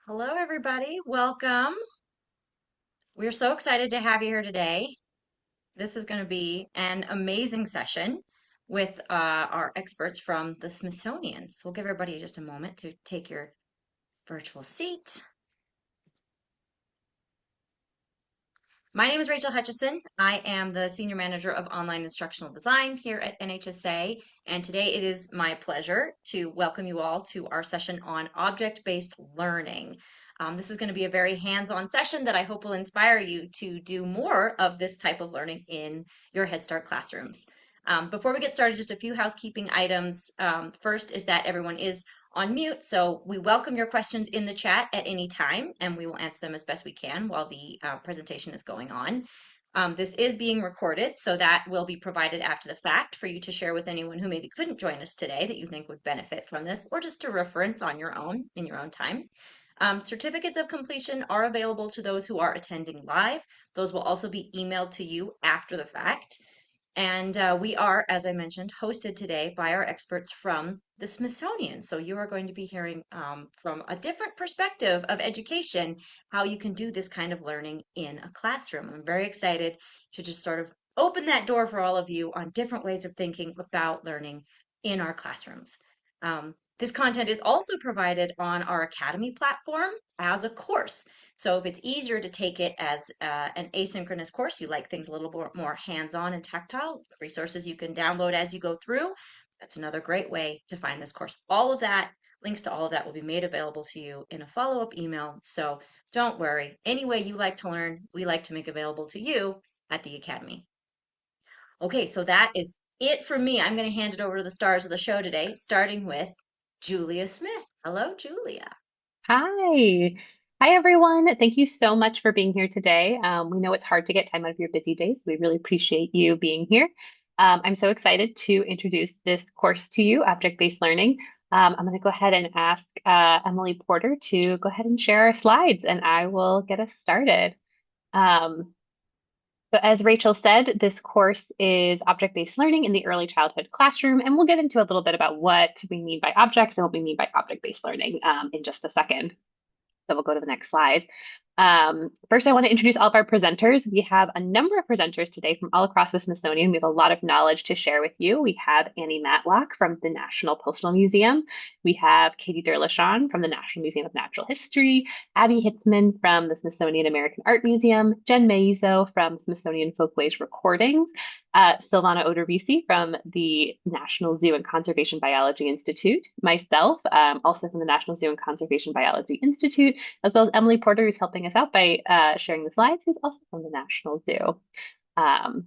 Hello, everybody. Welcome. We're so excited to have you here today. This is going to be an amazing session with our experts from the Smithsonian. So we'll give everybody just a moment to take your virtual seat. My name is Rachel Hutchison. I am the Senior Manager of Online Instructional Design here at NHSA, and today it is my pleasure to welcome you all to our session on object-based learning. This is going to be a very hands-on session that I hope will inspire you to do more of this type of learning in your Head Start classrooms. Before we get started, just a few housekeeping items. First is that everyone is on mute. So we welcome your questions in the chat at any time, and we will answer them as best we can while the presentation is going on. This is being recorded, so that will be provided after the fact for you to share with anyone who maybe couldn't join us today that you think would benefit from this, or just to reference on your own in your own time. Certificates of completion are available to those who are attending live. Those will also be emailed to you after the fact. And we are, as I mentioned, hosted today by our experts from the Smithsonian. So you are going to be hearing from a different perspective of education how you can do this kind of learning in a classroom. I'm very excited to just sort of open that door for all of you on different ways of thinking about learning in our classrooms. This content is also provided on our Academy platform as a course. So if it's easier to take it as an asynchronous course, you like things a little more hands-on and tactile, resources you can download as you go through, that's another great way to find this course. All of that, links to all of that will be made available to you in a follow-up email. So don't worry, any way you like to learn, we like to make available to you at the Academy. Okay, so that is it for me. I'm going to hand it over to the stars of the show today, starting with Julia Smith. Hello, Julia. Hi. Hi, everyone. Thank you so much for being here today. We know it's hard to get time out of your busy days. We really appreciate you being here. I'm so excited to introduce this course to you, Object-Based Learning. I'm going to go ahead and ask Emily Porter to go ahead and share our slides, and I will get us started. Um, so as Rachel said, this course is object-based learning in the early childhood classroom, and we'll get into a little bit about what we mean by objects and what we mean by object-based learning in just a second. So we'll go to the next slide. First, I want to introduce all of our presenters. We have a number of presenters today from all across the Smithsonian. We have a lot of knowledge to share with you. We have Annie Matlock from the National Postal Museum. We have Katie Derlachon from the National Museum of Natural History, Abby Hitzman from the Smithsonian American Art Museum, Jen Maizo from Smithsonian Folkways Recordings, Silvana Odervisi from the National Zoo and Conservation Biology Institute, myself, also from the National Zoo and Conservation Biology Institute, as well as Emily Porter, who's helping us out by sharing the slides, who's also from the National Zoo. Um,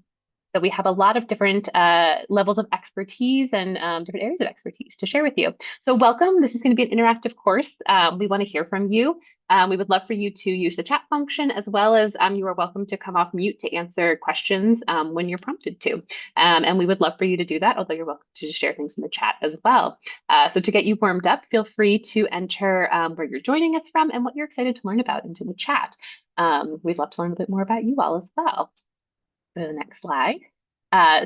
so we have a lot of different levels of expertise and different areas of expertise to share with you. So welcome. This is going to be an interactive course. We want to hear from you. We would love for you to use the chat function, as well as you are welcome to come off mute to answer questions when you're prompted to. And we would love for you to do that, although you're welcome to just share things in the chat as well. So to get you warmed up, feel free to enter where you're joining us from and what you're excited to learn about into the chat. We'd love to learn a bit more about you all as well. Go to the next slide.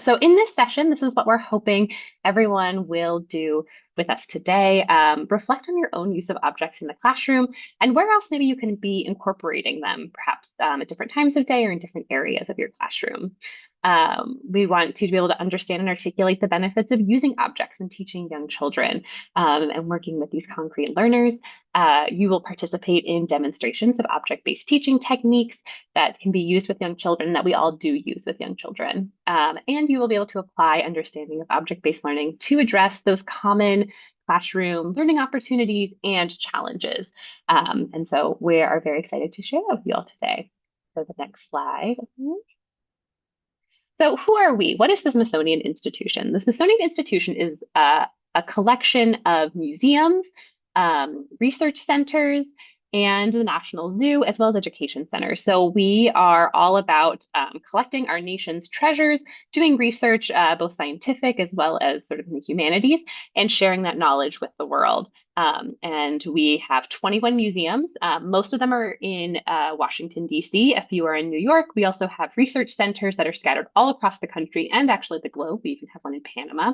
So in this session, this is what we're hoping everyone will do with us today. Reflect on your own use of objects in the classroom and where else maybe you can be incorporating them, perhaps at different times of day or in different areas of your classroom. We want you to be able to understand and articulate the benefits of using objects in teaching young children and working with these concrete learners. You will participate in demonstrations of object-based teaching techniques that can be used with young children, that we all do use with young children. And you will be able to apply understanding of object-based learning to address those common classroom learning opportunities and challenges. And so we are very excited to share that with you all today. So the next slide. So who are we? What is the Smithsonian Institution? The Smithsonian Institution is a collection of museums, research centers, and the National Zoo, as well as education centers. So we are all about collecting our nation's treasures, doing research, both scientific as well as sort of in the humanities, and sharing that knowledge with the world. And we have 21 museums. Most of them are in Washington, D.C. A few are in New York. We also have research centers that are scattered all across the country and actually the globe. We even have one in Panama.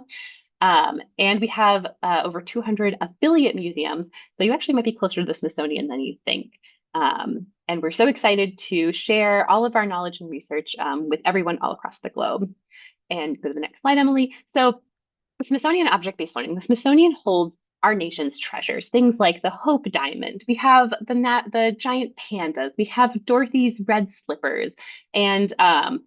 And we have over 200 affiliate museums. So you actually might be closer to the Smithsonian than you think. And we're so excited to share all of our knowledge and research with everyone all across the globe. And go to the next slide, Emily. So Smithsonian object-based learning. The Smithsonian holds our nation's treasures, things like the Hope Diamond. We have the giant pandas. We have Dorothy's red slippers and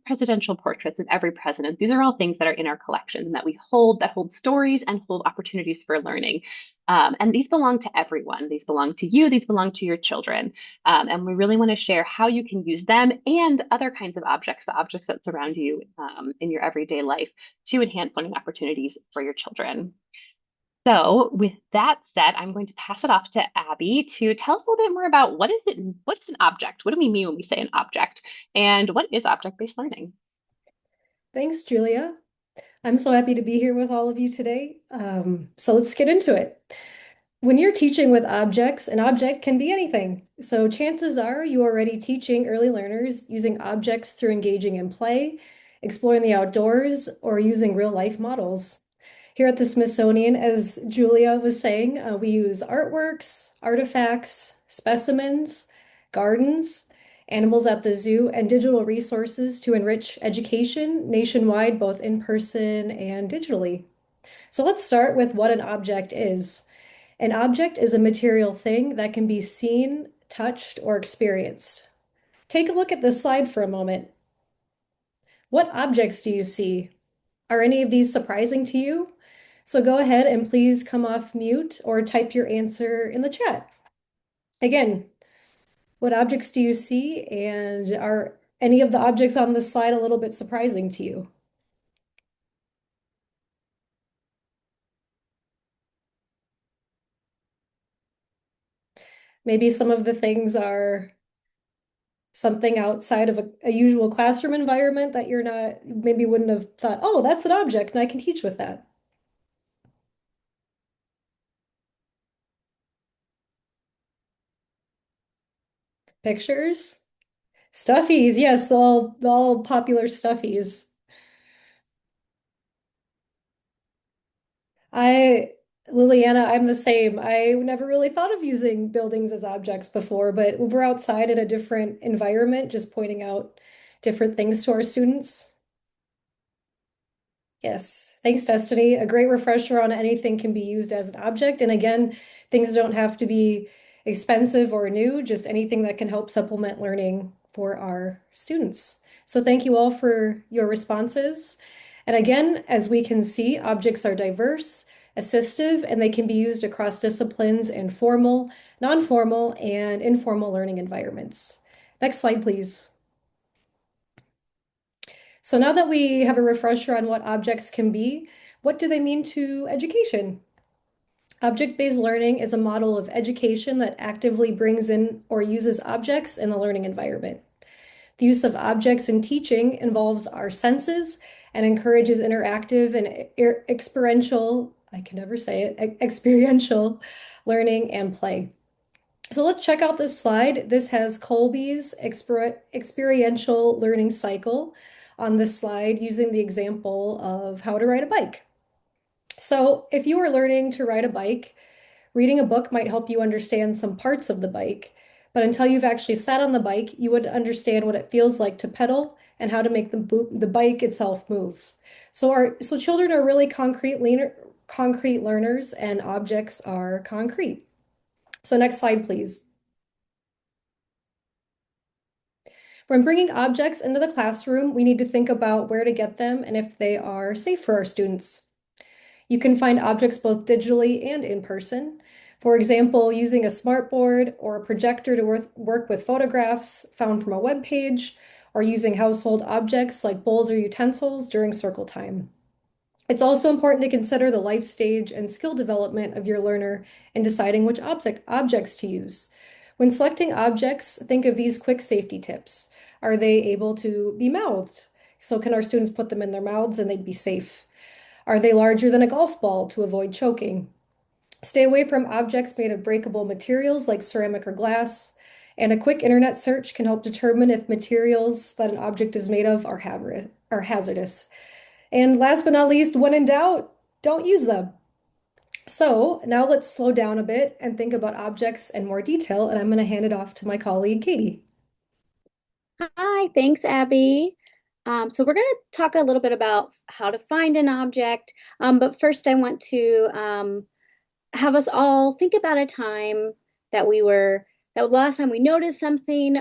presidential portraits of every president. These are all things that are in our collection and that we hold, that hold stories and hold opportunities for learning. And these belong to everyone. These belong to you. These belong to your children. And we really want to share how you can use them and other kinds of objects, the objects that surround you in your everyday life to enhance learning opportunities for your children. So, with that said, I'm going to pass it off to Abby to tell us a little bit more about what is an object? What do we mean when we say an object? And what is object-based learning? Thanks, Julia. I'm so happy to be here with all of you today. So let's get into it. When you're teaching with objects, an object can be anything. So chances are you are already teaching early learners using objects through engaging in play, exploring the outdoors, or using real life models. Here at the Smithsonian, as Julia was saying, we use artworks, artifacts, specimens, gardens, animals at the zoo, and digital resources to enrich education nationwide, both in person and digitally. So let's start with what an object is. An object is a material thing that can be seen, touched, or experienced. Take a look at this slide for a moment. What objects do you see? Are any of these surprising to you? So go ahead and please come off mute or type your answer in the chat. Again, what objects do you see, and are any of the objects on this slide a little bit surprising to you? Maybe some of the things are something outside of a usual classroom environment that you're not, maybe wouldn't have thought, oh, that's an object and I can teach with that. Pictures? Stuffies, yes, all popular stuffies. I, Liliana, I'm the same. I never really thought of using buildings as objects before, but when we're outside in a different environment, just pointing out different things to our students. Yes, thanks, Destiny. A great refresher on anything can be used as an object. And again, things don't have to be expensive or new, just anything that can help supplement learning for our students. So thank you all for your responses. And again, as we can see, objects are diverse, assistive, and they can be used across disciplines in formal, non-formal, and informal learning environments. Next slide, please. So now that we have a refresher on what objects can be, what do they mean to education? Object-based learning is a model of education that actively brings in or uses objects in the learning environment. The use of objects in teaching involves our senses and encourages interactive and experiential, I can never say it, experiential learning and play. So let's check out this slide. This has Kolbe's experiential learning cycle on this slide using the example of how to ride a bike. So if you were learning to ride a bike, reading a book might help you understand some parts of the bike, but until you've actually sat on the bike, you would understand what it feels like to pedal and how to make the bike itself move. So children are really concrete learners and objects are concrete. So next slide, please. When bringing objects into the classroom, we need to think about where to get them and if they are safe for our students. You can find objects both digitally and in person. For example, using a smartboard or a projector to work with photographs found from a web page, or using household objects like bowls or utensils during circle time. It's also important to consider the life stage and skill development of your learner in deciding which objects to use. When selecting objects, think of these quick safety tips. Are they able to be mouthed? So can our students put them in their mouths and they'd be safe? Are they larger than a golf ball to avoid choking? Stay away from objects made of breakable materials like ceramic or glass. And a quick internet search can help determine if materials that an object is made of are hazardous. And last but not least, when in doubt, don't use them. So now let's slow down a bit and think about objects in more detail, and I'm going to hand it off to my colleague, Katie. Hi, thanks, Abby. So we're going to talk a little bit about how to find an object. But first, I want to have us all think about a time that that last time we noticed something,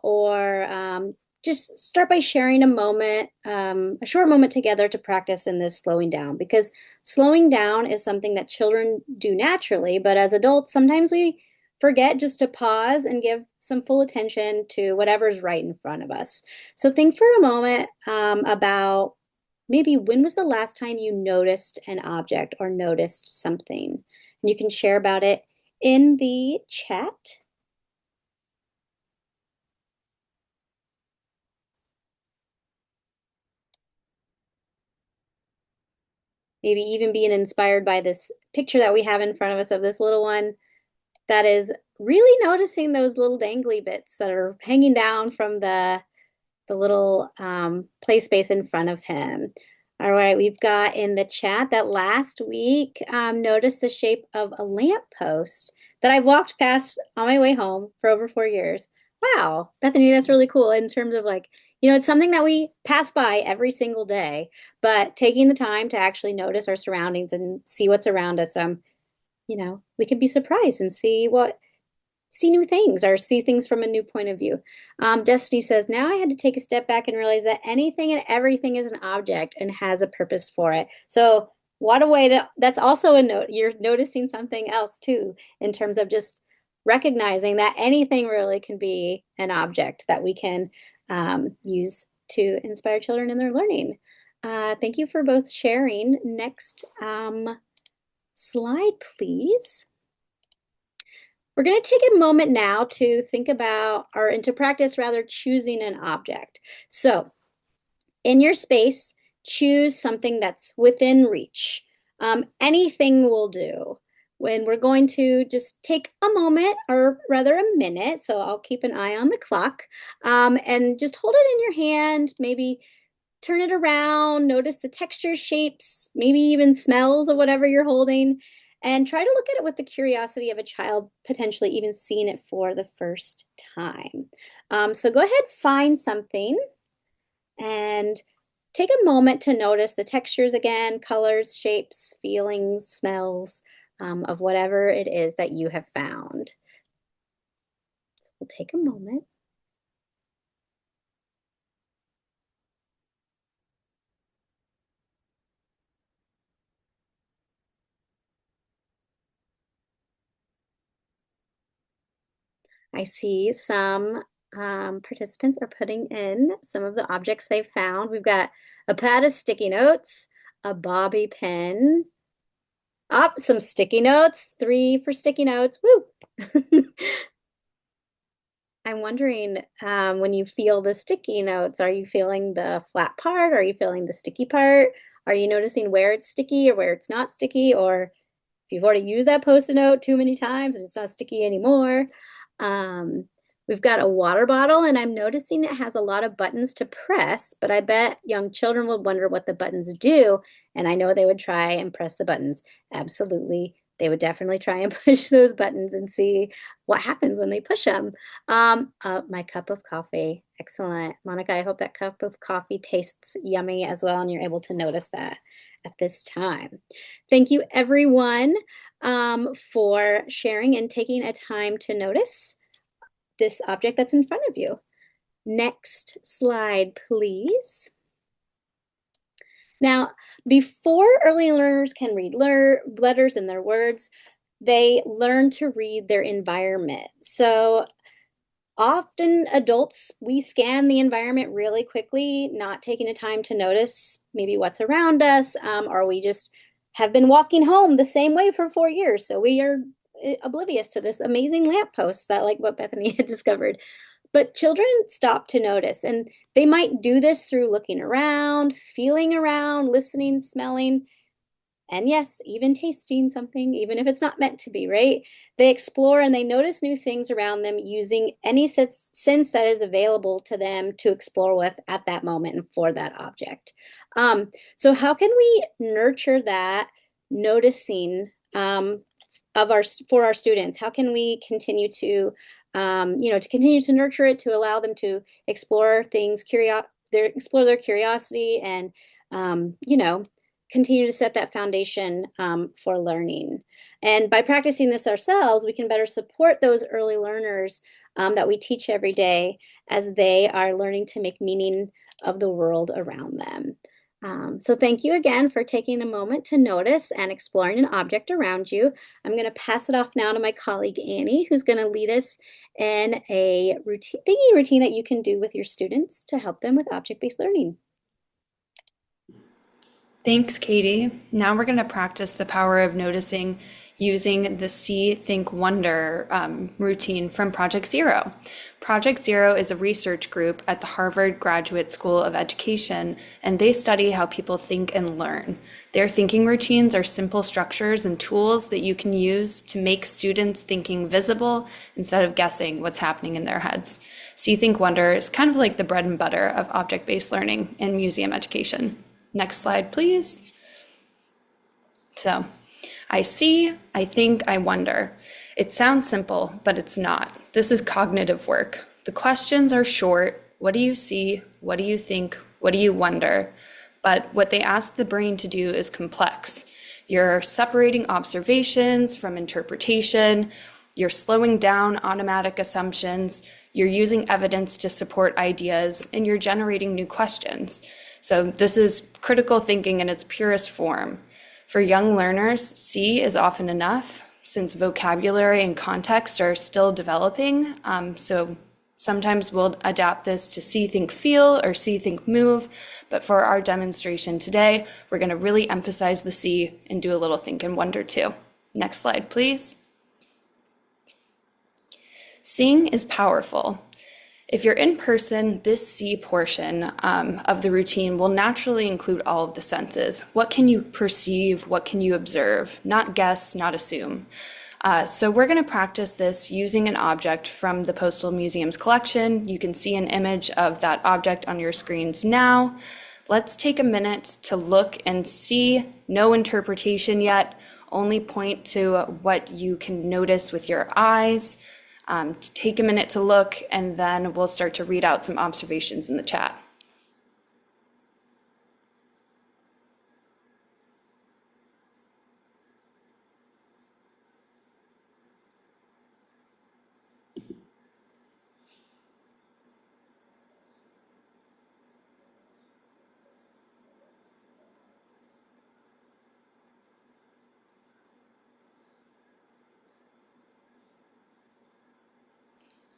or just start by sharing a moment, a short moment together to practice in this slowing down, because slowing down is something that children do naturally, but as adults, sometimes we forget just to pause and give some full attention to whatever's right in front of us. So think for a moment about maybe when was the last time you noticed an object or noticed something? And you can share about it in the chat. Maybe even being inspired by this picture that we have in front of us of this little one that is really noticing those little dangly bits that are hanging down from the little play space in front of him. All right, we've got in the chat that last week noticed the shape of a lamppost that I've walked past on my way home for over 4 years. Wow, Bethany, that's really cool in terms of like, it's something that we pass by every single day, but taking the time to actually notice our surroundings and see what's around us, we can be surprised and see new things or see things from a new point of view. Destiny says, now I had to take a step back and realize that anything and everything is an object and has a purpose for it. So what a way that's also a note. You're noticing something else too, in terms of just recognizing that anything really can be an object that we can use to inspire children in their learning. Thank you for both sharing. Next slide, please. We're going to take a moment now to think about, or into practice rather, choosing an object. So in your space, choose something that's within reach. Anything will do. When we're going to just take a moment, or rather a minute, so I'll keep an eye on the clock, and just hold it in your hand, maybe turn it around, notice the texture, shapes, maybe even smells of whatever you're holding, and try to look at it with the curiosity of a child potentially even seeing it for the first time. So go ahead, find something, and take a moment to notice the textures again, colors, shapes, feelings, smells of whatever it is that you have found. So we'll take a moment. I see some participants are putting in some of the objects they've found. We've got a pad of sticky notes, a bobby pin, some sticky notes, 3 for sticky notes. Woo! I'm wondering, when you feel the sticky notes, are you feeling the flat part? Are you feeling the sticky part? Are you noticing where it's sticky or where it's not sticky? Or if you've already used that Post-it note too many times and it's not sticky anymore. Um, we've got a water bottle, and I'm noticing it has a lot of buttons to press, but I bet young children would wonder what the buttons do, and I know they would try and press the buttons. Absolutely. They would definitely try and push those buttons and see what happens when they push them. My cup of coffee. Excellent. Monica, I hope that cup of coffee tastes yummy as well, and you're able to notice that at this time. Thank you, everyone, for sharing and taking a time to notice this object that's in front of you. Next slide, please. Now, before early learners can read letters in their words, they learn to read their environment. So often adults, we scan the environment really quickly, not taking the time to notice maybe what's around us, or we just have been walking home the same way for 4 years. So we are oblivious to this amazing lamppost that, like what Bethany had discovered. But children stop to notice, and they might do this through looking around, feeling around, listening, smelling. and yes, even tasting something, even if it's not meant to be, right? They explore and they notice new things around them using any sense that is available to them to explore with at that moment and for that object. So how can we nurture that noticing for our students? How can we continue to, to continue to nurture it, to allow them to explore things, explore their curiosity, and continue to set that foundation for learning. And by practicing this ourselves, we can better support those early learners that we teach every day as they are learning to make meaning of the world around them. So thank you again for taking a moment to notice and exploring an object around you. I'm going to pass it off now to my colleague Annie, who's going to lead us in a thinking routine that you can do with your students to help them with object-based learning. Thanks, Katie. Now we're going to practice the power of noticing using the See, Think, Wonder routine from Project Zero. Project Zero is a research group at the Harvard Graduate School of Education, and they study how people think and learn. Their thinking routines are simple structures and tools that you can use to make students' thinking visible instead of guessing what's happening in their heads. See, Think, Wonder is kind of like the bread and butter of object-based learning in museum education. Next slide, please. So, I see, I think, I wonder. It sounds simple, but it's not. This is cognitive work. The questions are short. What do you see? What do you think? What do you wonder? But what they ask the brain to do is complex. You're separating observations from interpretation. You're slowing down automatic assumptions. You're using evidence to support ideas, and you're generating new questions. So this is critical thinking in its purest form. For young learners, see is often enough since vocabulary and context are still developing. So sometimes we'll adapt this to see, think, feel or see, think, move. But for our demonstration today, we're going to really emphasize the see and do a little think and wonder too. Next slide, please. Seeing is powerful. If you're in person, this see portion of the routine will naturally include all of the senses. What can you perceive? What can you observe? Not guess, not assume. So we're going to practice this using an object from the Postal Museum's collection. You can see an image of that object on your screens now. Let's take a minute to look and see. No interpretation yet. Only point to what you can notice with your eyes. Take a minute to look, and then we'll start to read out some observations in the chat.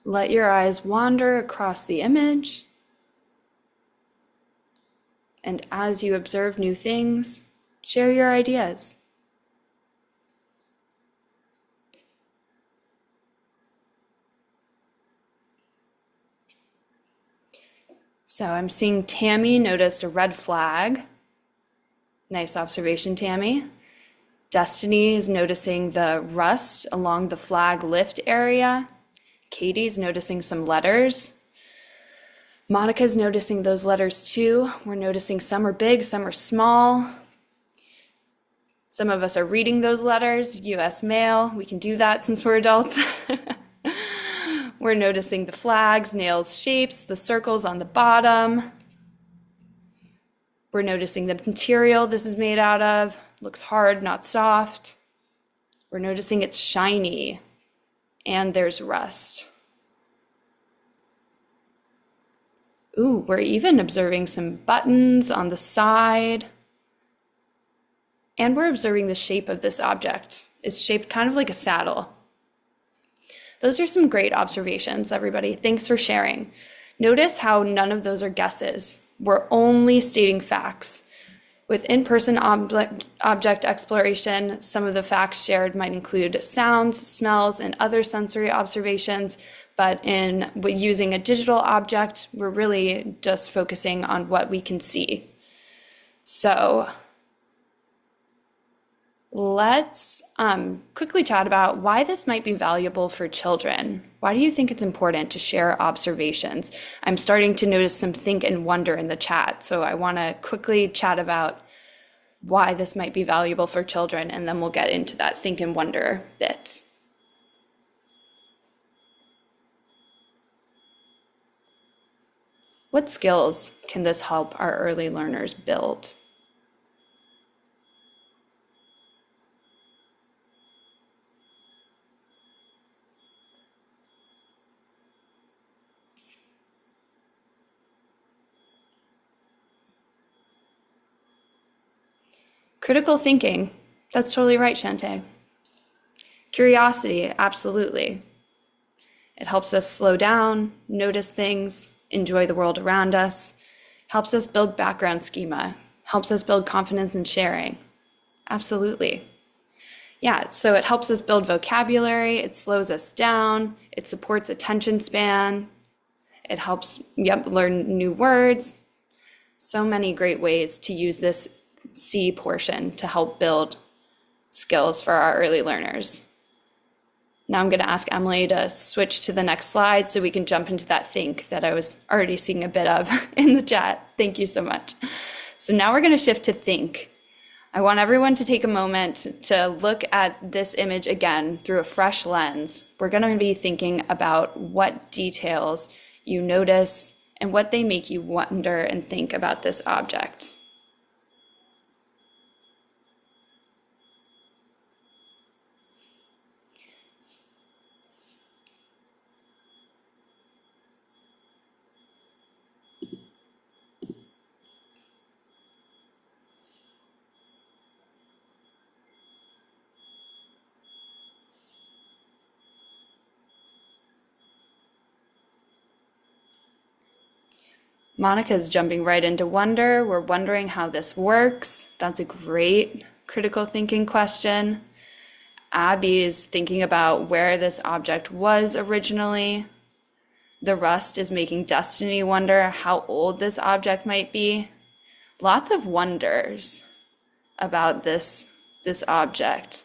Let your eyes wander across the image. And as you observe new things, share your ideas. So I'm seeing Tammy noticed a red flag. Nice observation, Tammy. Destiny is noticing the rust along the flag lift area. Katie's noticing some letters. Monica's noticing those letters too. We're noticing some are big, some are small. Some of us are reading those letters, US mail. We can do that since we're adults. We're noticing the flags, nails, shapes, the circles on the bottom. We're noticing the material this is made out of. Looks hard, not soft. We're noticing it's shiny. And there's rust. Ooh, we're even observing some buttons on the side. And we're observing the shape of this object. It's shaped kind of like a saddle. Those are some great observations, everybody. Thanks for sharing. Notice how none of those are guesses. We're only stating facts. With in-person object exploration, some of the facts shared might include sounds, smells, and other sensory observations, but in using a digital object, we're really just focusing on what we can see. So Let's quickly chat about why this might be valuable for children. Why do you think it's important to share observations? I'm starting to notice some think and wonder in the chat, so I want to quickly chat about why this might be valuable for children, and then we'll get into that think and wonder bit. What skills can this help our early learners build? Critical thinking. That's totally right, Shante. Curiosity, absolutely. It helps us slow down, notice things, enjoy the world around us, helps us build background schema, helps us build confidence in sharing. Absolutely. Yeah, so it helps us build vocabulary, it slows us down, it supports attention span, it helps, learn new words. So many great ways to use this C portion to help build skills for our early learners. Now I'm going to ask Emily to switch to the next slide so we can jump into that think that I was already seeing a bit of in the chat. Thank you so much. So now we're going to shift to think. I want everyone to take a moment to look at this image again through a fresh lens. We're going to be thinking about what details you notice and what they make you wonder and think about this object. Monica's jumping right into wonder. We're wondering how this works. That's a great critical thinking question. Abby is thinking about where this object was originally. The rust is making Destiny wonder how old this object might be. Lots of wonders about this object.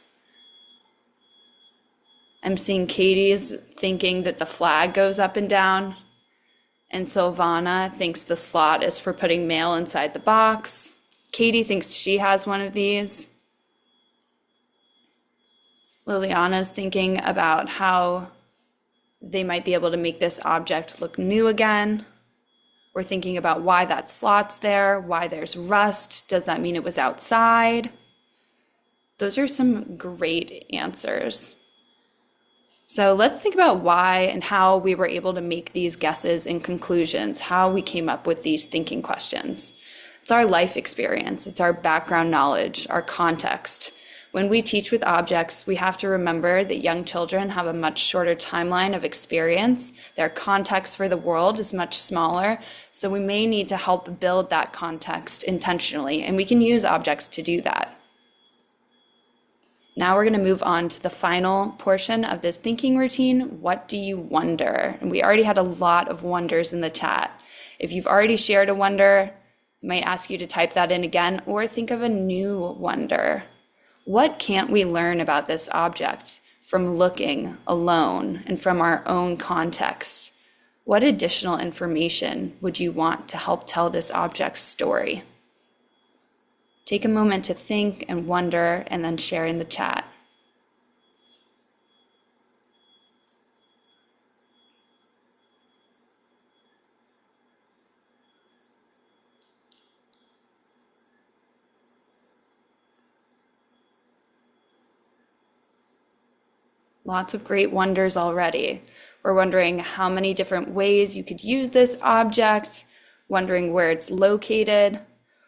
I'm seeing Katie's thinking that the flag goes up and down. And Silvana thinks the slot is for putting mail inside the box. Katie thinks she has one of these. Liliana's thinking about how they might be able to make this object look new again. We're thinking about why that slot's there, why there's rust. Does that mean it was outside? Those are some great answers. So let's think about why and how we were able to make these guesses and conclusions, how we came up with these thinking questions. It's our life experience, it's our background knowledge, our context. When we teach with objects, we have to remember that young children have a much shorter timeline of experience. Their context for the world is much smaller, so we may need to help build that context intentionally, and we can use objects to do that. Now we're going to move on to the final portion of this thinking routine. What do you wonder? And we already had a lot of wonders in the chat. If you've already shared a wonder, I might ask you to type that in again or think of a new wonder. What can't we learn about this object from looking alone and from our own context? What additional information would you want to help tell this object's story? Take a moment to think and wonder and then share in the chat. Lots of great wonders already. We're wondering how many different ways you could use this object, wondering where it's located,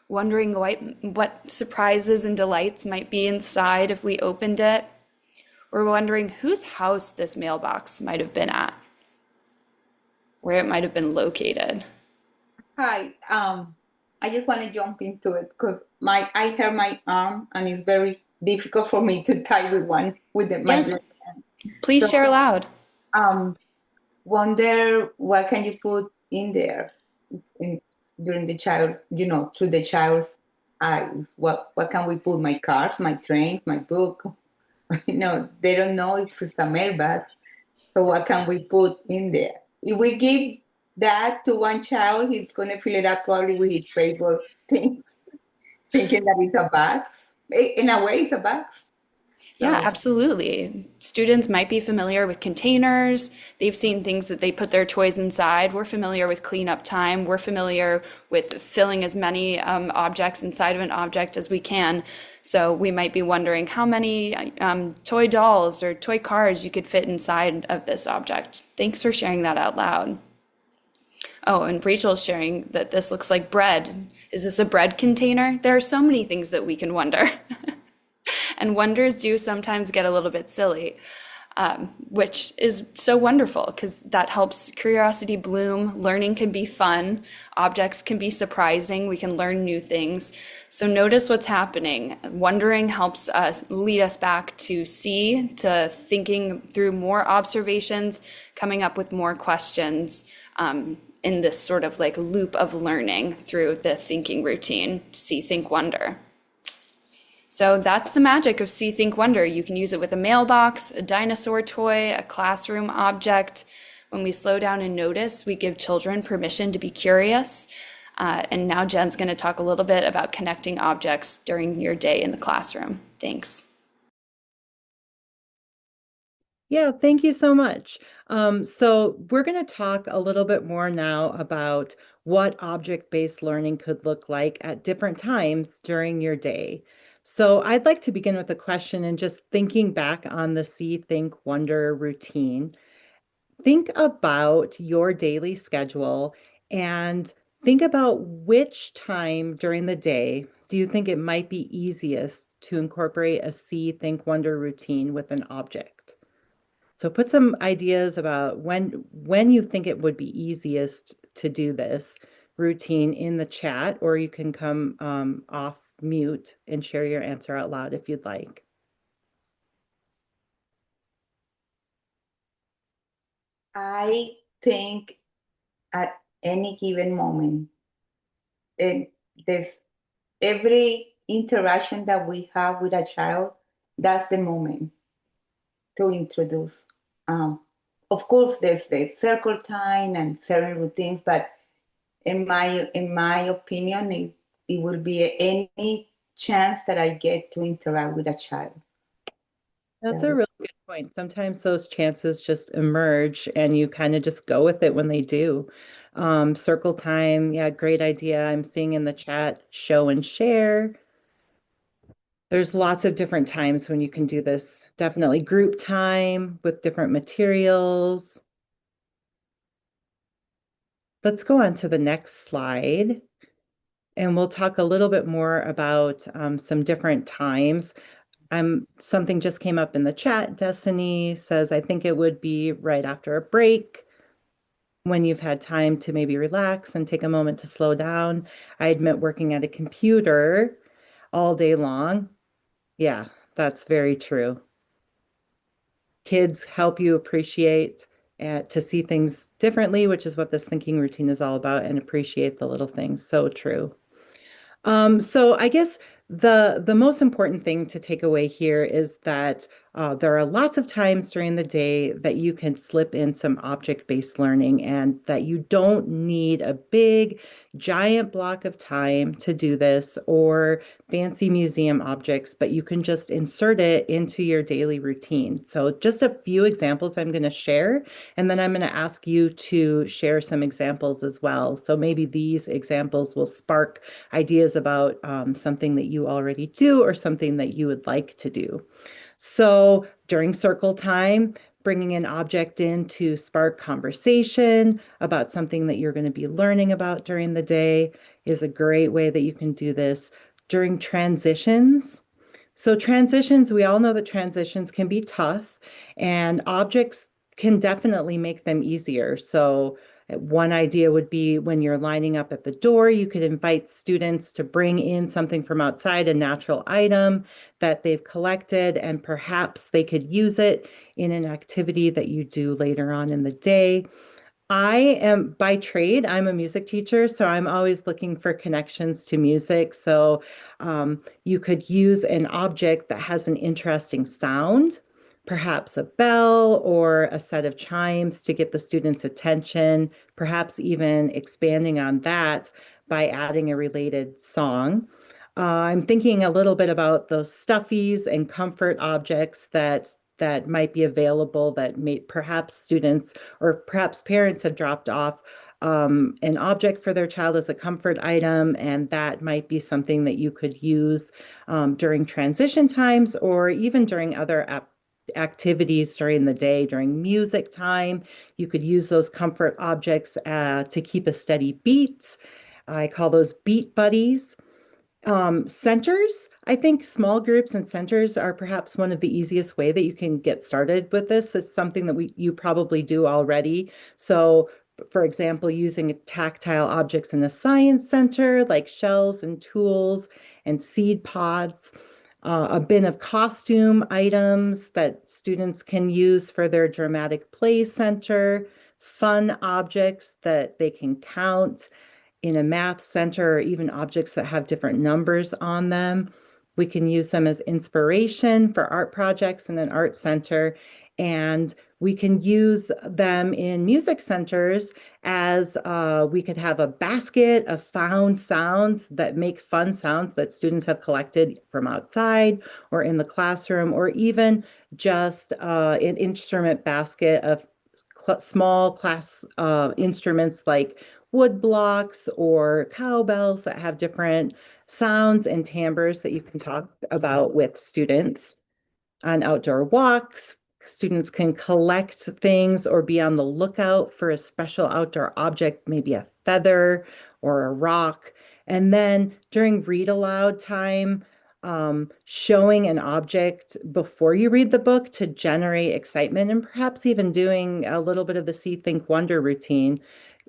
wondering what surprises and delights might be inside if we opened it. We're wondering whose house this mailbox might have been at, where it might have been located. Hi, I just want to jump into it because I hurt my arm and it's very difficult for me to tie with my Yes, left hand. please So, share aloud. wonder what can you put in there during the child, through the child's What can we put? My cars, my trains, my book. They don't know if it's a mailbox. So what can we put in there? If we give that to one child, he's going to fill it up probably with his favorite things, thinking that it's a box. In a way, it's a box. Yeah, So absolutely. Students might be familiar with containers. They've seen things that they put their toys inside. We're familiar with cleanup time. We're familiar with filling as many objects inside of an object as we can. So we might be wondering how many toy dolls or toy cars you could fit inside of this object. Thanks for sharing that out loud. Oh, and Rachel's sharing that this looks like bread. Is this a bread container? There are so many things that we can wonder. And wonders do sometimes get a little bit silly, which is so wonderful because that helps curiosity bloom. Learning can be fun. Objects can be surprising. We can learn new things. So notice what's happening. Wondering helps us lead us back to see, to thinking through more observations, coming up with more questions in this sort of like loop of learning through the thinking routine. See, think, wonder. So that's the magic of See, Think, Wonder. You can use it with a mailbox, a dinosaur toy, a classroom object. When we slow down and notice, we give children permission to be curious. And now Jen's going to talk a little bit about connecting objects during your day in the classroom. Thanks. Yeah, thank you so much. So we're going to talk a little bit more now about what object-based learning could look like at different times during your day. So I'd like to begin with a question and just thinking back on the See, Think, Wonder routine. Think about your daily schedule and think about which time during the day do you think it might be easiest to incorporate a See, Think, Wonder routine with an object. So put some ideas about when you think it would be easiest to do this routine in the chat, or you can come off mute and share your answer out loud if you'd like. I think at any given moment, and there's every interaction that we have with a child, that's the moment to introduce. Um, of course, there's the circle time and certain routines, but in my opinion, it will be any chance that I get to interact with a child. That's a really good point. Sometimes those chances just emerge and you kind of just go with it when they do. Circle time, yeah, great idea. I'm seeing in the chat, show and share. There's lots of different times when you can do this. Definitely group time with different materials. Let's go on to the next slide. And we'll talk a little bit more about some different times. Something just came up in the chat. Destiny says, I think it would be right after a break when you've had time to maybe relax and take a moment to slow down. I admit working at a computer all day long. Yeah, that's very true. Kids help you appreciate to see things differently, which is what this thinking routine is all about, and appreciate the little things. So true. So I guess the most important thing to take away here is that there are lots of times during the day that you can slip in some object-based learning and that you don't need a big, giant block of time to do this or fancy museum objects, but you can just insert it into your daily routine. So just a few examples I'm going to share, and then I'm going to ask you to share some examples as well. So maybe these examples will spark ideas about something that you already do or something that you would like to do. So during circle time, bringing an object in to spark conversation about something that you're going to be learning about during the day is a great way that you can do this. During transitions, so transitions, we all know that transitions can be tough and objects can definitely make them easier. So one idea would be when you're lining up at the door, you could invite students to bring in something from outside, a natural item that they've collected, and perhaps they could use it in an activity that you do later on in the day. I am by trade, I'm a music teacher, so I'm always looking for connections to music. So you could use an object that has an interesting sound, perhaps a bell or a set of chimes to get the student's attention, perhaps even expanding on that by adding a related song. I'm thinking a little bit about those stuffies and comfort objects that might be available that may perhaps students or perhaps parents have dropped off an object for their child as a comfort item, and that might be something that you could use during transition times or even during other activities during the day, during music time. You could use those comfort objects to keep a steady beat. I call those beat buddies. Centers, I think small groups and centers are perhaps one of the easiest way that you can get started with this. It's something that you probably do already. So, for example, using tactile objects in a science center like shells and tools and seed pods, a bin of costume items that students can use for their dramatic play center, fun objects that they can count in a math center, or even objects that have different numbers on them. We can use them as inspiration for art projects in an art center. And we can use them in music centers as we could have a basket of found sounds that make fun sounds that students have collected from outside or in the classroom, or even just an instrument basket of small class instruments like wood blocks or cowbells that have different sounds and timbres that you can talk about with students. On outdoor walks, students can collect things or be on the lookout for a special outdoor object, maybe a feather or a rock. And then during read aloud time, showing an object before you read the book to generate excitement, and perhaps even doing a little bit of the see, think, wonder routine.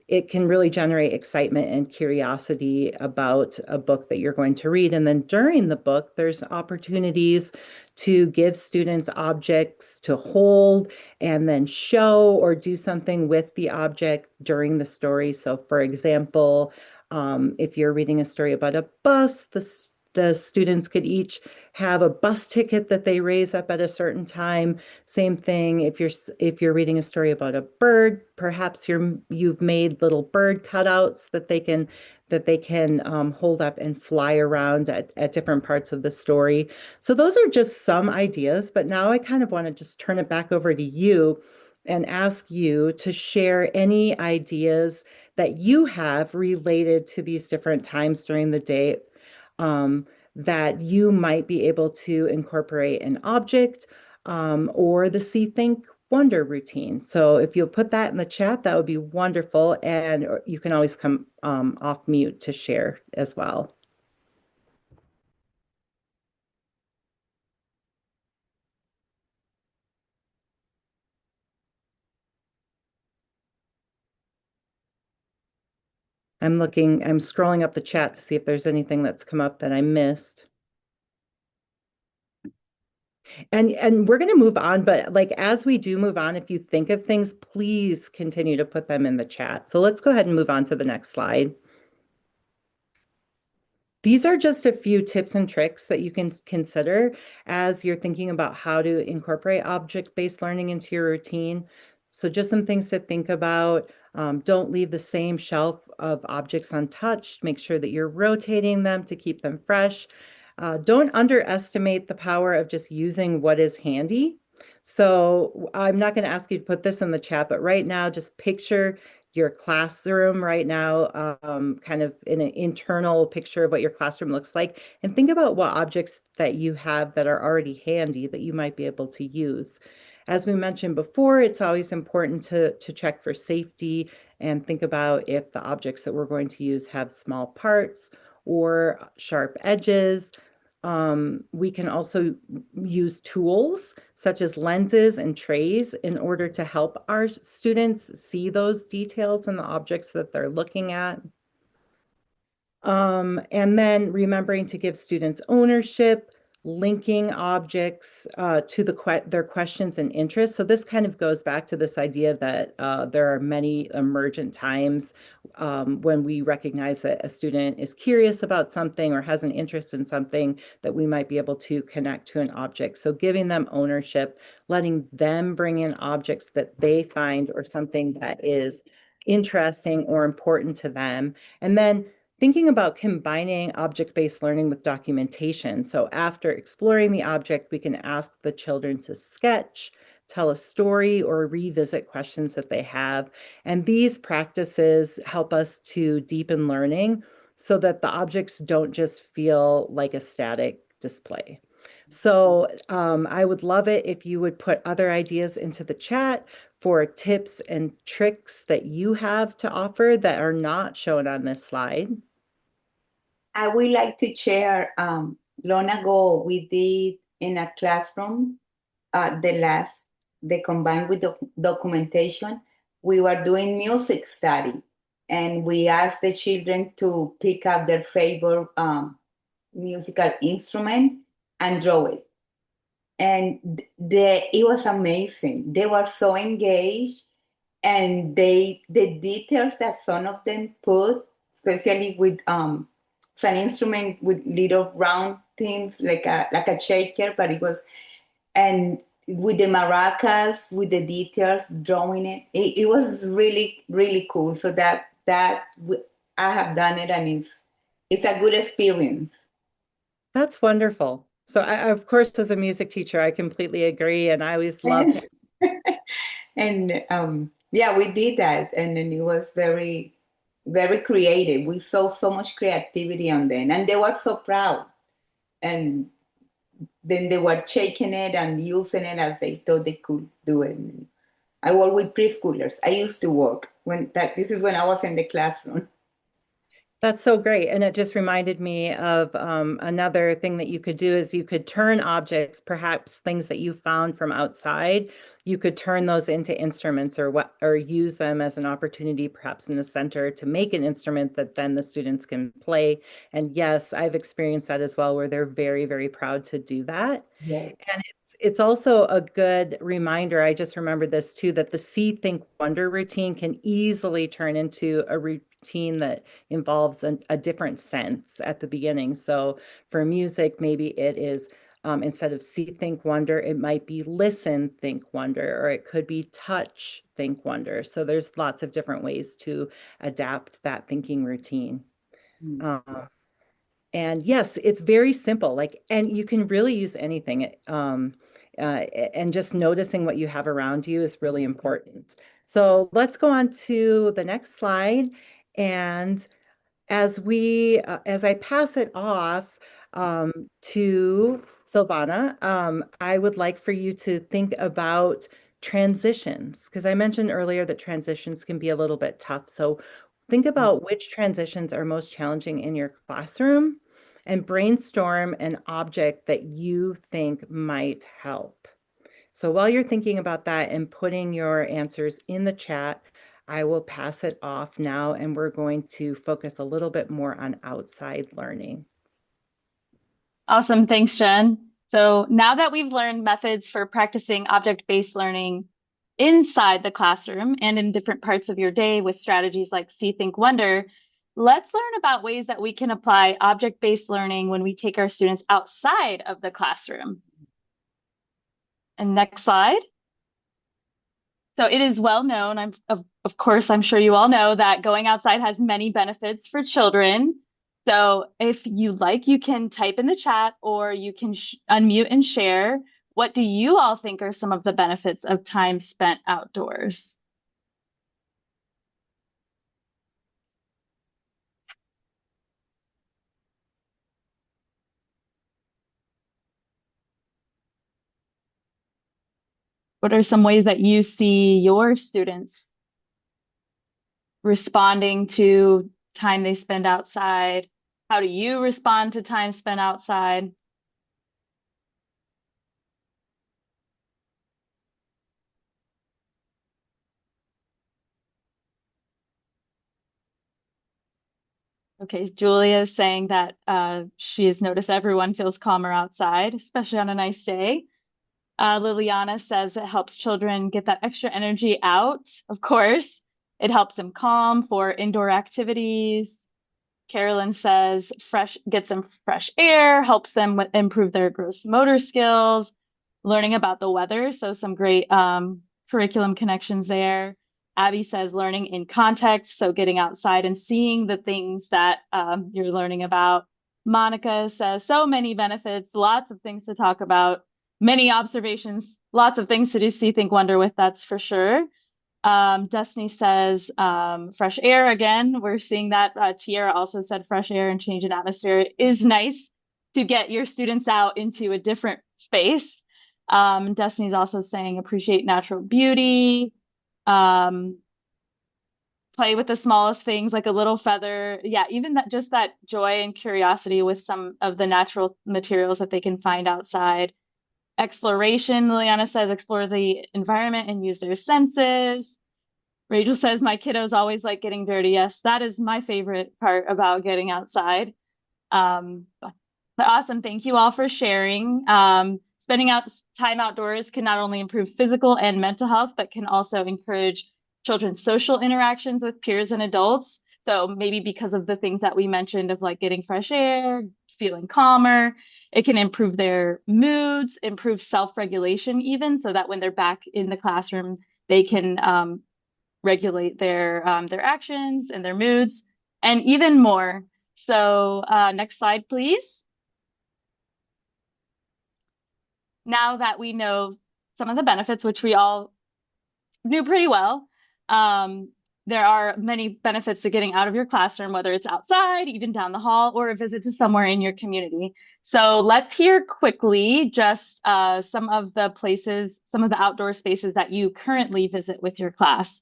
It can really generate excitement and curiosity about a book that you're going to read. And then during the book, there's opportunities to give students objects to hold and then show or do something with the object during the story. So, for example, if you're reading a story about a bus, the students could each have a bus ticket that they raise up at a certain time. Same thing if you're reading a story about a bird, perhaps you've made little bird cutouts that they can hold up and fly around at different parts of the story. So those are just some ideas, but now I kind of want to just turn it back over to you and ask you to share any ideas that you have related to these different times during the day, um, that you might be able to incorporate an object, or the see, think, wonder routine. So if you'll put that in the chat, that would be wonderful. And you can always come off mute to share as well. I'm scrolling up the chat to see if there's anything that's come up that I missed. And we're going to move on, but like as we do move on, if you think of things, please continue to put them in the chat. So let's go ahead and move on to the next slide. These are just a few tips and tricks that you can consider as you're thinking about how to incorporate object-based learning into your routine. So just some things to think about. Don't leave the same shelf of objects untouched. Make sure that you're rotating them to keep them fresh. Don't underestimate the power of just using what is handy. So I'm not going to ask you to put this in the chat, but right now, just picture your classroom right now, kind of in an internal picture of what your classroom looks like, and think about what objects that you have that are already handy that you might be able to use. As we mentioned before, it's always important to check for safety and think about if the objects that we're going to use have small parts or sharp edges. We can also use tools such as lenses and trays in order to help our students see those details in the objects that they're looking at. And then remembering to give students ownership, linking objects to their questions and interests. So this kind of goes back to this idea that there are many emergent times when we recognize that a student is curious about something or has an interest in something that we might be able to connect to an object. So giving them ownership, letting them bring in objects that they find or something that is interesting or important to them. And then thinking about combining object-based learning with documentation. So after exploring the object, we can ask the children to sketch, tell a story, or revisit questions that they have. And these practices help us to deepen learning so that the objects don't just feel like a static display. So I would love it if you would put other ideas into the chat for tips and tricks that you have to offer that are not shown on this slide. I would like to share, long ago, we did in a classroom, the combined with the documentation, we were doing music study. And we asked the children to pick up their favorite musical instrument and draw it. And it was amazing. They were so engaged, and the details that some of them put, especially with an instrument with little round things like a shaker, but it was, and with the maracas, with the details, drawing it was really, really cool. So I have done it, and it's a good experience. That's wonderful. So of course, as a music teacher, I completely agree. And I always love Yes. And yeah, we did that, and then it was very, very creative. We saw so much creativity on them, and they were so proud. And then they were shaking it and using it as they thought they could do it. I work with preschoolers. I used to work this is when I was in the classroom. That's so great. And it just reminded me of another thing that you could do is you could turn objects, perhaps things that you found from outside, you could turn those into instruments or use them as an opportunity, perhaps in the center, to make an instrument that then the students can play. And yes, I've experienced that as well, where they're very, very proud to do that. Yeah. And it's also a good reminder, I just remembered this too, that the See, Think, Wonder routine can easily turn into a routine that involves a different sense at the beginning. So for music, maybe it is instead of see, think, wonder, it might be listen, think, wonder, or it could be touch, think, wonder. So there's lots of different ways to adapt that thinking routine. And yes, it's very simple, and you can really use anything. And just noticing what you have around you is really important. So let's go on to the next slide. And as I pass it off to Silvana, I would like for you to think about transitions, because I mentioned earlier that transitions can be a little bit tough. So think about which transitions are most challenging in your classroom and brainstorm an object that you think might help. So while you're thinking about that and putting your answers in the chat, I will pass it off now, and we're going to focus a little bit more on outside learning. Awesome. Thanks, Jen. So now that we've learned methods for practicing object-based learning inside the classroom and in different parts of your day with strategies like See, Think, Wonder, let's learn about ways that we can apply object-based learning when we take our students outside of the classroom. And next slide. So it is well known, of course, I'm sure you all know that going outside has many benefits for children. So if you like, you can type in the chat or you can unmute and share. What do you all think are some of the benefits of time spent outdoors? What are some ways that you see your students responding to time they spend outside? How do you respond to time spent outside? Okay, Julia is saying that she has noticed everyone feels calmer outside, especially on a nice day. Liliana says it helps children get that extra energy out. Of course, it helps them calm for indoor activities. Carolyn says gets them fresh air, helps them improve their gross motor skills, learning about the weather. So some great curriculum connections there. Abby says learning in context, so getting outside and seeing the things that you're learning about. Monica says so many benefits, lots of things to talk about, many observations, lots of things to do, see, think, wonder with, that's for sure. Destiny says fresh air again. We're seeing that. Tiara also said fresh air and change in atmosphere. It is nice to get your students out into a different space. Destiny's also saying appreciate natural beauty. Um, Play with the smallest things like a little feather. Yeah, even that, just that joy and curiosity with some of the natural materials that they can find outside. Exploration, Liliana says, explore the environment and use their senses. Rachel says, my kiddos always like getting dirty. Yes, that is my favorite part about getting outside. But awesome. Thank you all for sharing. Spending out time outdoors can not only improve physical and mental health, but can also encourage children's social interactions with peers and adults. So maybe because of the things that we mentioned of like getting fresh air, feeling calmer, it can improve their moods, improve self-regulation even, so that when they're back in the classroom, they can regulate their actions and their moods, and even more. So next slide, please. Now that we know some of the benefits, which we all knew pretty well, there are many benefits to getting out of your classroom, whether it's outside, even down the hall, or a visit to somewhere in your community. So let's hear quickly just some of the places, some of the outdoor spaces that you currently visit with your class.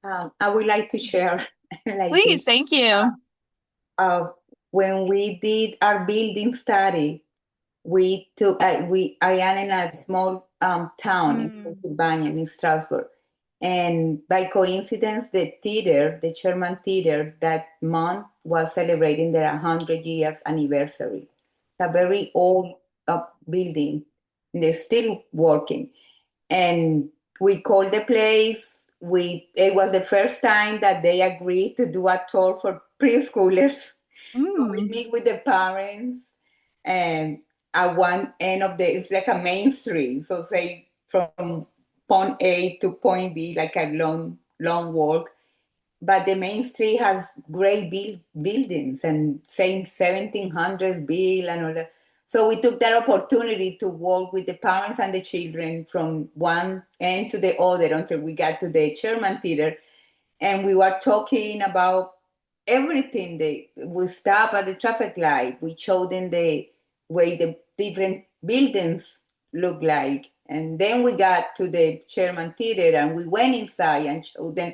I would like to share like this. Please, thank you. Uh, when we did our building study, I am in a small town in Pennsylvania, in Strasbourg. And by coincidence, the Sherman Theater, that month was celebrating their 100 years anniversary. It's a very old building, and they're still working. And we called the place. It was the first time that they agreed to do a tour for preschoolers. So we meet with the parents, and at one end of it's like a main street. So say from point A to point B, like a long walk. But the main street has great buildings and saying 1700s bill and all that. So we took that opportunity to walk with the parents and the children from one end to the other until we got to the Sherman Theater. And we were talking about everything. We stopped at the traffic light. We showed them the way the different buildings look like. And then we got to the Sherman Theater and we went inside and showed them.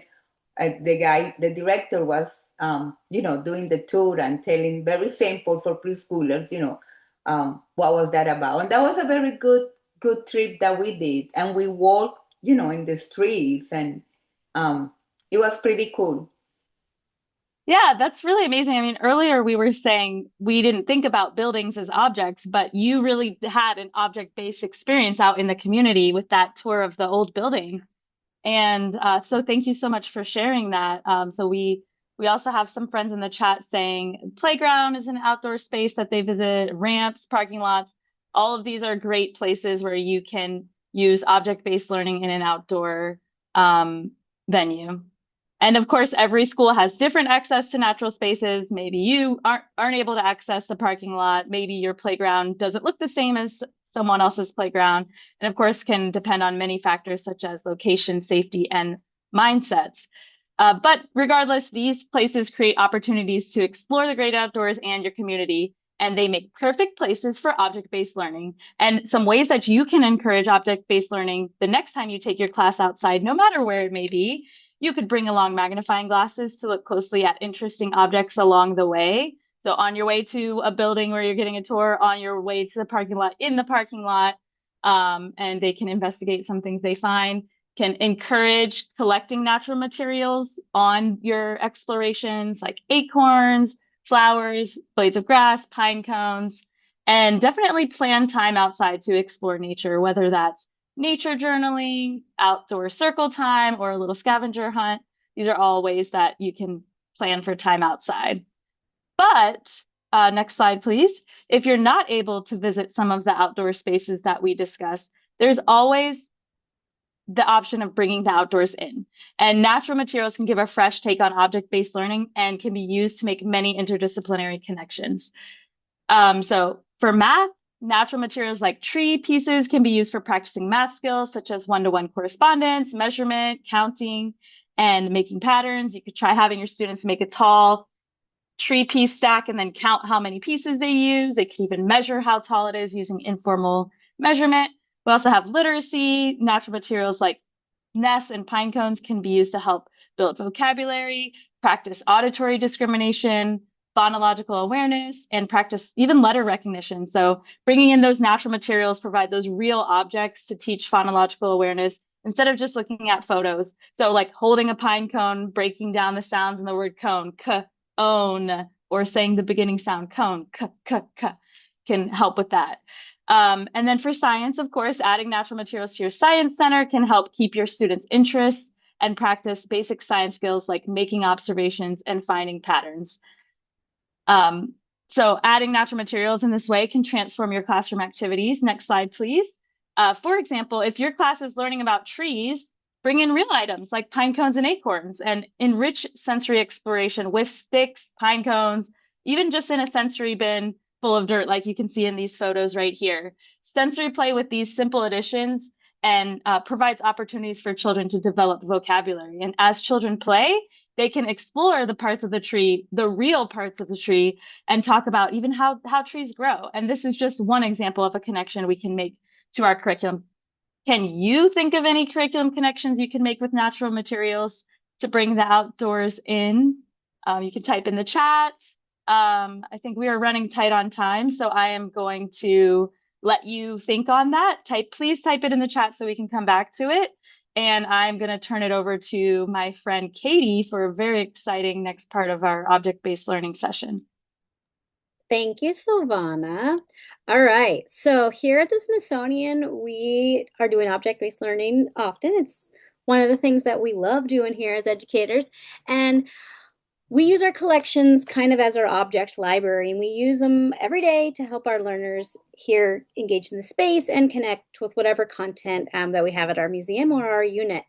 The director was, doing the tour and telling very simple for preschoolers, what was that about. And that was a very good trip that we did. And we walked, in the streets, and it was pretty cool. Yeah, that's really amazing. I mean, earlier we were saying we didn't think about buildings as objects, but you really had an object-based experience out in the community with that tour of the old building. And so thank you so much for sharing that. So we also have some friends in the chat saying playground is an outdoor space that they visit, ramps, parking lots. All of these are great places where you can use object-based learning in an outdoor venue. And of course, every school has different access to natural spaces. Maybe you aren't able to access the parking lot. Maybe your playground doesn't look the same as someone else's playground. And of course, can depend on many factors such as location, safety, and mindsets. But regardless, these places create opportunities to explore the great outdoors and your community, and they make perfect places for object-based learning. And some ways that you can encourage object-based learning the next time you take your class outside, no matter where it may be. You could bring along magnifying glasses to look closely at interesting objects along the way. So on your way to a building where you're getting a tour, on your way to the parking lot, in the parking lot, and they can investigate some things they find, can encourage collecting natural materials on your explorations like acorns, flowers, blades of grass, pine cones, and definitely plan time outside to explore nature, whether that's nature journaling, outdoor circle time, or a little scavenger hunt. These are all ways that you can plan for time outside. But next slide, please. If you're not able to visit some of the outdoor spaces that we discussed, there's always the option of bringing the outdoors in. And natural materials can give a fresh take on object-based learning and can be used to make many interdisciplinary connections. So for math, natural materials like tree pieces can be used for practicing math skills such as one-to-one correspondence, measurement, counting, and making patterns. You could try having your students make a tall tree piece stack and then count how many pieces they use. They could even measure how tall it is using informal measurement. We also have literacy. Natural materials like nests and pine cones can be used to help build vocabulary, practice auditory discrimination, phonological awareness, and practice even letter recognition. So bringing in those natural materials provide those real objects to teach phonological awareness instead of just looking at photos. So like holding a pine cone, breaking down the sounds in the word cone, own, or saying the beginning sound cone, can help with that. And then for science, of course, adding natural materials to your science center can help keep your students' interests and practice basic science skills like making observations and finding patterns. So adding natural materials in this way can transform your classroom activities. Next slide, please. For example, if your class is learning about trees, bring in real items like pine cones and acorns and enrich sensory exploration with sticks, pine cones, even just in a sensory bin full of dirt like you can see in these photos right here. Sensory play with these simple additions and provides opportunities for children to develop vocabulary. And as children play, they can explore the parts of the tree, the real parts of the tree, and talk about even how trees grow. And this is just one example of a connection we can make to our curriculum. Can you think of any curriculum connections you can make with natural materials to bring the outdoors in? You can type in the chat. I think we are running tight on time, so I am going to let you think on that. Please type it in the chat so we can come back to it. And I'm going to turn it over to my friend Katie for a very exciting next part of our object-based learning session. Thank you, Silvana. All right, so here at the Smithsonian, we are doing object-based learning often. It's one of the things that we love doing here as educators. And we use our collections kind of as our object library, and we use them every day to help our learners here engage in the space and connect with whatever content that we have at our museum or our unit.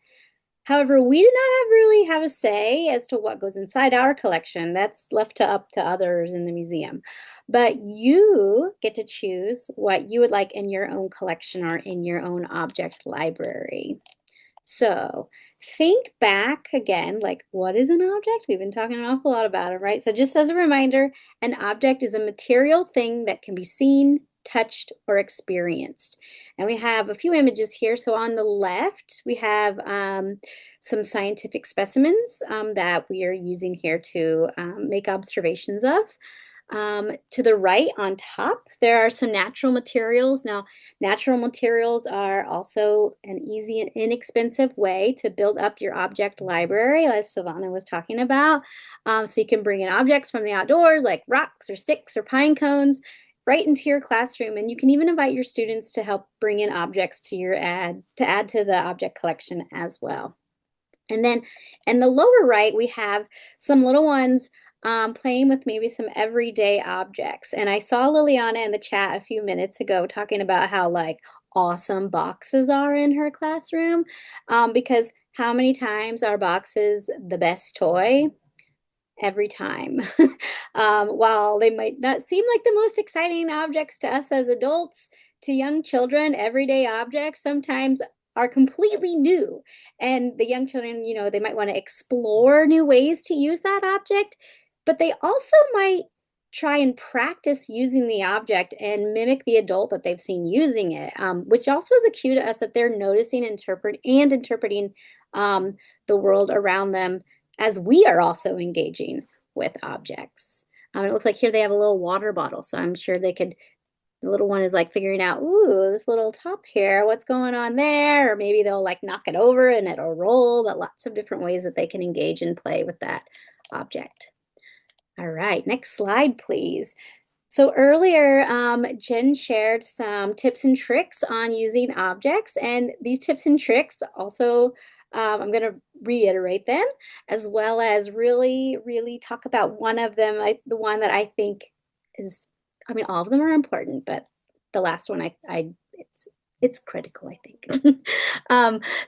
However, we do not really have a say as to what goes inside our collection. That's left up to others in the museum. But you get to choose what you would like in your own collection or in your own object library. So think back again, like what is an object? We've been talking an awful lot about it, right? So just as a reminder, an object is a material thing that can be seen, touched, or experienced. And we have a few images here. So on the left, we have some scientific specimens that we are using here to make observations of. To the right on top, there are some natural materials. Now, natural materials are also an easy and inexpensive way to build up your object library, as Silvana was talking about. So you can bring in objects from the outdoors like rocks or sticks or pine cones right into your classroom. And you can even invite your students to help bring in objects to add to the object collection as well. And then in the lower right, we have some little ones playing with maybe some everyday objects. And I saw Liliana in the chat a few minutes ago talking about how like awesome boxes are in her classroom, because how many times are boxes the best toy? Every time. While they might not seem like the most exciting objects to us as adults, to young children, everyday objects sometimes are completely new. And the young children, you know, they might want to explore new ways to use that object, but they also might try and practice using the object and mimic the adult that they've seen using it, which also is a cue to us that they're noticing, interpreting the world around them as we are also engaging with objects. It looks like here they have a little water bottle, so I'm sure they could, the little one is like figuring out, ooh, this little top here, what's going on there? Or maybe they'll like knock it over and it'll roll, but lots of different ways that they can engage and play with that object. All right, next slide, please. So earlier, Jen shared some tips and tricks on using objects, and these tips and tricks also, I'm going to reiterate them, as well as really, really talk about one of them, the one that I think is, I mean, all of them are important, but the last one, it's critical, I think.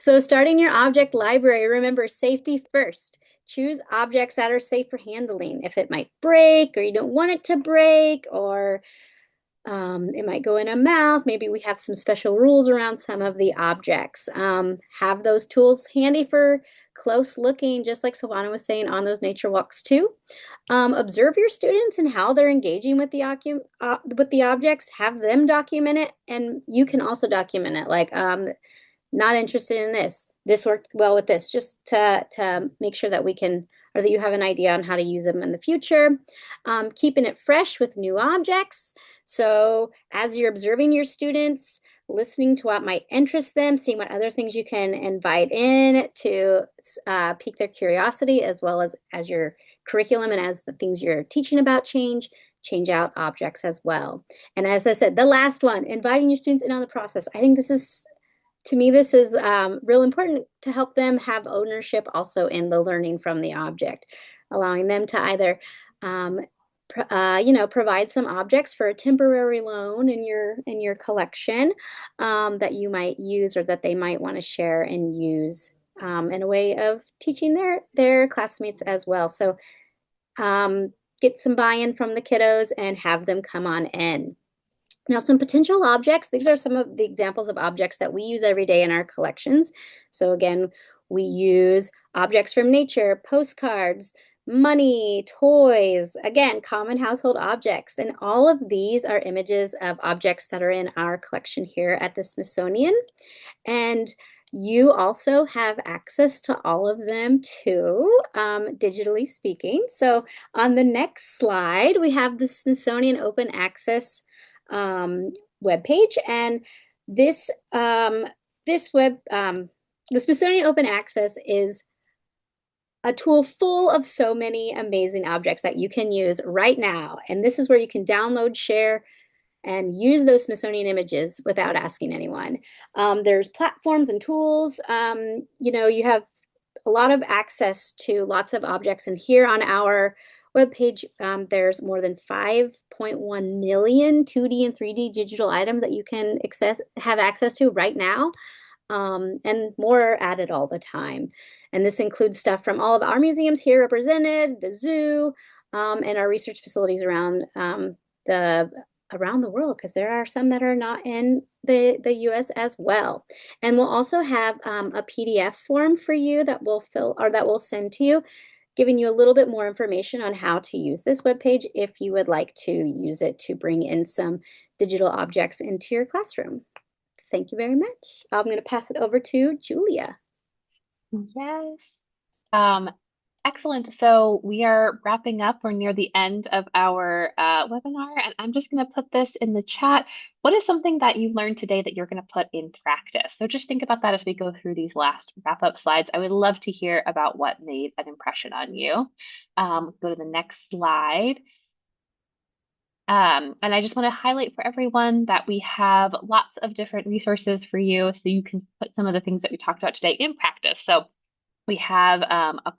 So starting your object library, remember safety first. Choose objects that are safe for handling. If it might break or you don't want it to break, or it might go in a mouth, maybe we have some special rules around some of the objects. Have those tools handy for close looking, just like Silvana was saying on those nature walks too. Observe your students and how they're engaging with the objects. Have them document it, and you can also document it. Like, not interested in this. This worked well with this, just to make sure that we can, or that you have an idea on how to use them in the future. Keeping it fresh with new objects. So as you're observing your students, listening to what might interest them, seeing what other things you can invite in to pique their curiosity, as well as your curriculum and as the things you're teaching about change out objects as well. And as I said, the last one, inviting your students in on the process. I think this is, to me, this is real important to help them have ownership also in the learning from the object, allowing them to either provide some objects for a temporary loan in your collection that you might use, or that they might want to share and use in a way of teaching their classmates as well. So get some buy-in from the kiddos and have them come on in. Now, some potential objects, these are some of the examples of objects that we use every day in our collections. So again, we use objects from nature, postcards, money, toys, again, common household objects. And all of these are images of objects that are in our collection here at the Smithsonian. And you also have access to all of them too, digitally speaking. So on the next slide, we have the Smithsonian Open Access webpage, and this the Smithsonian Open Access is a tool full of so many amazing objects that you can use right now. And this is where you can download, share, and use those Smithsonian images without asking anyone. There's platforms and tools. You have a lot of access to lots of objects. And here on our webpage, there's more than 5.1 million 2D and 3D digital items that you can have access to right now, and more are added all the time. And this includes stuff from all of our museums here represented, the zoo, and our research facilities around the world, because there are some that are not in the US as well. And we'll also have a PDF form for you that we'll fill, or that we'll send to you, giving you a little bit more information on how to use this webpage if you would like to use it to bring in some digital objects into your classroom. Thank you very much. I'm going to pass it over to Julia. Yes. Excellent. So we are wrapping up. We're near the end of our webinar, and I'm just going to put this in the chat. What is something that you learned today that you're going to put in practice? So just think about that as we go through these last wrap-up slides. I would love to hear about what made an impression on you. Go to the next slide. And I just want to highlight for everyone that we have lots of different resources for you, so you can put some of the things that we talked about today in practice. So we have a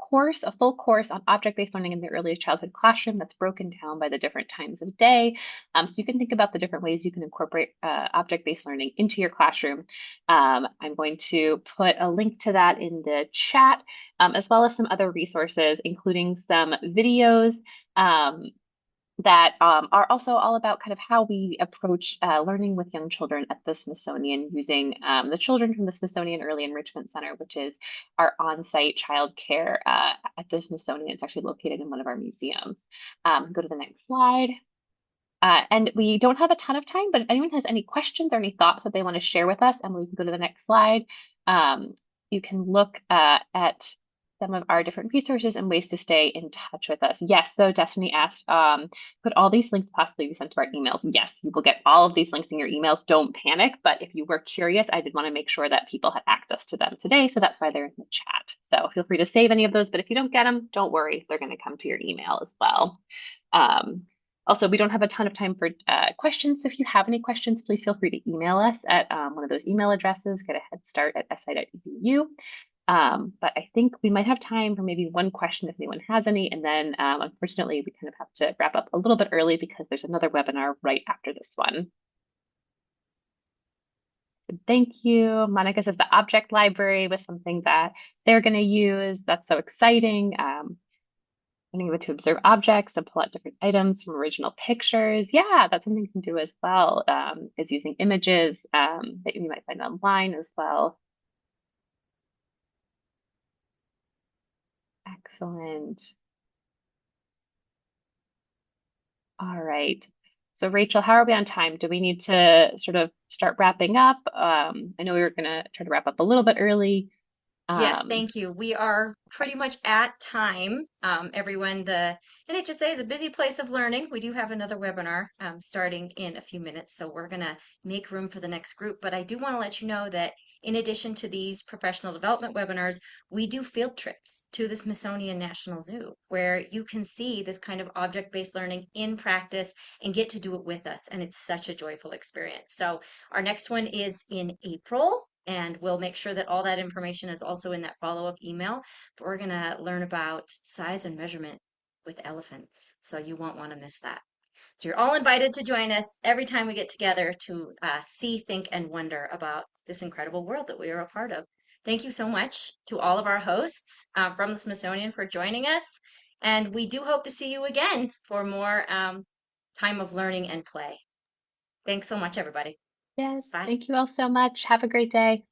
full course on object-based learning in the early childhood classroom that's broken down by the different times of day. So you can think about the different ways you can incorporate object-based learning into your classroom. I'm going to put a link to that in the chat, as well as some other resources, including some videos that are also all about kind of how we approach learning with young children at the Smithsonian, using the children from the Smithsonian Early Enrichment Center, which is our on-site child care at the Smithsonian. It's actually located in one of our museums. Go to the next slide. And we don't have a ton of time, but if anyone has any questions or any thoughts that they want to share with us, and we can go to the next slide. You can look at some of our different resources and ways to stay in touch with us. Yes, so Destiny asked, could all these links possibly be sent to our emails? Yes, you will get all of these links in your emails. Don't panic. But if you were curious, I did want to make sure that people had access to them today. So that's why they're in the chat. So feel free to save any of those. But if you don't get them, don't worry. They're going to come to your email as well. Also, we don't have a ton of time for questions. So if you have any questions, please feel free to email us at one of those email addresses. Get a head start at si.edu. But I think we might have time for maybe one question if anyone has any. And then unfortunately, we kind of have to wrap up a little bit early because there's another webinar right after this one. Thank you. Monica says the object library was something that they're going to use. That's so exciting. Being able to observe objects and pull out different items from original pictures. Yeah, that's something you can do as well. Is using images that you might find online as well. Excellent. All right. So Rachel, how are we on time? Do we need to sort of start wrapping up? I know we were going to try to wrap up a little bit early. Yes, Um, thank you. We are okay. pretty much at time. Everyone, the NHSA is a busy place of learning. We do have another webinar starting in a few minutes, so we're going to make room for the next group. But I do want to let you know that in addition to these professional development webinars, we do field trips to the Smithsonian National Zoo, where you can see this kind of object-based learning in practice and get to do it with us. And it's such a joyful experience. So our next one is in April. And we'll make sure that all that information is also in that follow-up email. But we're going to learn about size and measurement with elephants. So you won't want to miss that. So you're all invited to join us every time we get together to see, think, and wonder about this incredible world that we are a part of. Thank you so much to all of our hosts from the Smithsonian for joining us. And we do hope to see you again for more time of learning and play. Thanks so much, everybody. Yes, Bye. thank you all so much. Have a great day.